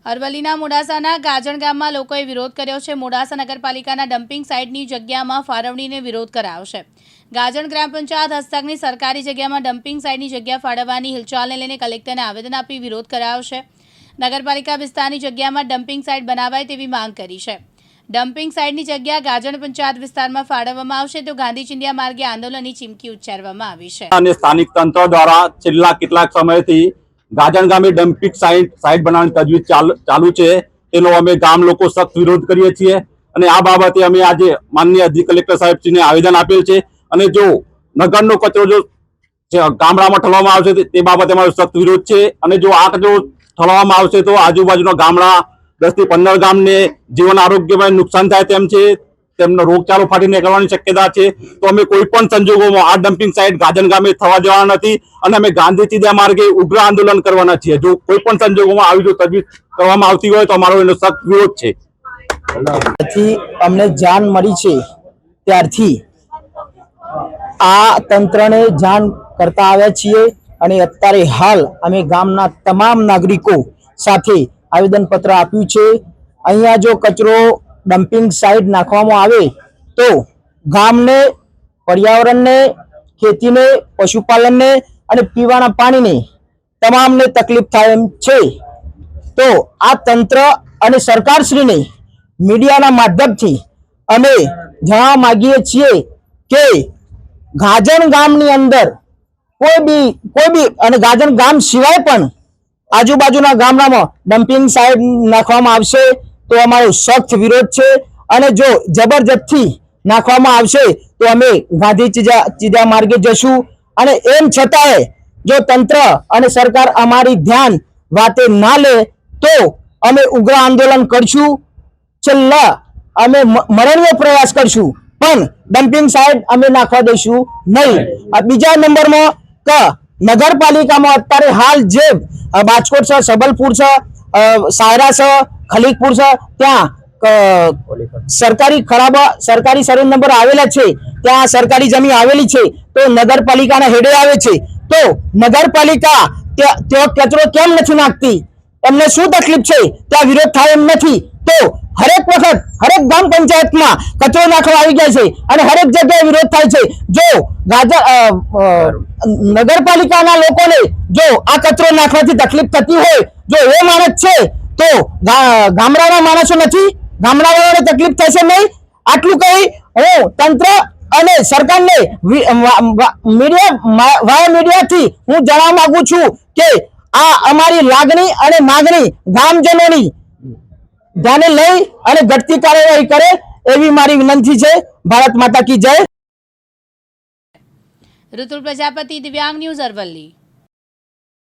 અરવલ્લીના મોડાસાના ગાજણ ગામમાં લોકોએ વિરોધ કર્યો છે। મોડાસા નગરપાલિકાના ડમ્પિંગ સાઇટની જગ્યામાં ફાળવણીને વિરોધ કરાયો છે। ગાજણ ગ્રામ પંચાયત હસ્તકની સરકારી જગ્યામાં ડમ્પિંગ સાઇટની જગ્યા ફાળવવાની હિલચાલને લઈને કલેક્ટરને આવેદન આપી વિરોધ કરાયો છે। નગરપાલિકા વિસ્તારની જગ્યામાં ડમ્પિંગ સાઇટ બનાવાય તેવી માંગ કરી છે। ડમ્પિંગ સાઇટની જગ્યા ગાજણ પંચાયત વિસ્તારમાં ફાળવવામાં આવશે તો ગાંધી ચિંધ્યા માર્ગે આંદોલનની ચીમકી ઉચ્ચારવામાં આવી છે। અને સ્થાનિક તંત્ર દ્વારા છેલ્લા કેટલાક સમયથી ગાજણ ગામે ડમ્પિંગ સાઇટ બનાવવાની તજવીજ ચાલુ છે, તેનો અમે ગામ લોકો સખ્ત વિરોધ કરીએ છીએ અને આ બાબતે અમે આજે માનનીય અધિક કલેક્ટર સાહેબશ્રીને આવેદન આપેલ છે અને જો નગરનો કચરો જો ગામડામાં ઠલવામાં આવશે તે બાબતે અમારો સખ્ત વિરોધ છે અને જો આ કચરો ઠલવામાં આવશે તો આજુબાજુના ગામડા 10 થી 15 ગામને જીવન આરોગ્યમાં નુકસાન થાય તેમ છે, તેમનો રોગચાળો ફાટી નીકળવાની શક્યતા છે। તો અમે કોઈ પણ સંજોગોમાં આ ડમ્પિંગ સાઇટ ગાજણ ગામે થવા દેવાના નથી અને અમે ગાંધી ચિંધ્યા માર્ગે ઉગ્ર આંદોલન કરવાના છીએ। જો કોઈ પણ સંજોગોમાં આવી જો તજવીજ કરવામાં આવતી હોય તો અમારો એનો સખ્ત વિરોધ છે। અમને જાણ મળી છે ત્યારથી આ તંત્રને જાણ કરતા આવ્યા છીએ અને અત્યારે હાલ અમે ગામના તમામ નાગરિકો સાથે આવેદનપત્ર આપ્યું છે। અહીંયા જો કચરો ડમ્પિંગ સાઇટ નાખવામાં આવે તો ગામને, પર્યાવરણને, ખેતીને, પશુપાલનને અને પીવાના પાણીને તમામને તકલીફ થાય એમ છે। તો આ તંત્ર અને સરકારશ્રીને મીડિયાના માધ્યમથી અમે જણાવવા માંગીએ છીએ કે ગાજણ ગામની અંદર કોઈ બી અને ગાજણ ગામ સિવાય પણ આજુબાજુના ગામડામાં ડમ્પિંગ સાઇટ નાખવામાં આવશે તો અમારો સખ્ત વિરોધ છે અને જો જબરજસ્તી નાખવામાં આવશે તો અમે ગાંધી ચિંધ્યા માર્ગે જશું અને એમ છતાંય જો તંત્ર અને સરકાર અમારી ધ્યાન વાતે ના લે તો અમે ઉગ્ર આંદોલન કરશું। છેલ્લા અમે મરણીય પ્રયાસ કરશું પણ ડમ્પિંગ સાઇટ અમે નાખવા દઈશું નહીં। બીજા નંબરમાં કે નગરપાલિકામાં અત્યારે હાલ જે બાજકોટ છે, સબલપુર છે, સાયરા છે, ખલીકપુર છે, ત્યાં સરકારી સર્વે નંબર આવેલા છે, ત્યાં સરકારી જમીન આવેલી છે તો નગરપાલિકાના હેડે આવે છે તો નગરપાલિકા ત્યાં કચરો કેમ નથી નાખતી? એમને શું તકલીફ છે? ત્યાં વિરોધ થાય એમ નથી તો હરેક વખત હરેક ગ્રામ પંચાયતમાં કચરો નાખવા આવી ગયા છે અને હરેક જગ્યાએ વિરોધ થાય છે। જો નગરપાલિકાના લોકોને જો આ કચરો નાખવાથી તકલીફ થતી હોય, જો એ માણસ છે તો ગામડાના માણસો નથી, ગામડાવાળાને તકલીફ થશે નહીં। આટલું કહી હું તંત્ર અને સરકારને મીડિયાથી હું જણાવવા માંગુ છું કે આ અમારી લાગણી અને માગણી ગામજનોની ધ્યાને લઈ અને ઘટતી કાર્યવાહી કરે એવી મારી વિનંતી છે। ભારત માતા કી જય। ઋતુલ પ્રજાપતિ, દિવ્યાંગ ન્યૂઝ, અરવલ્લી।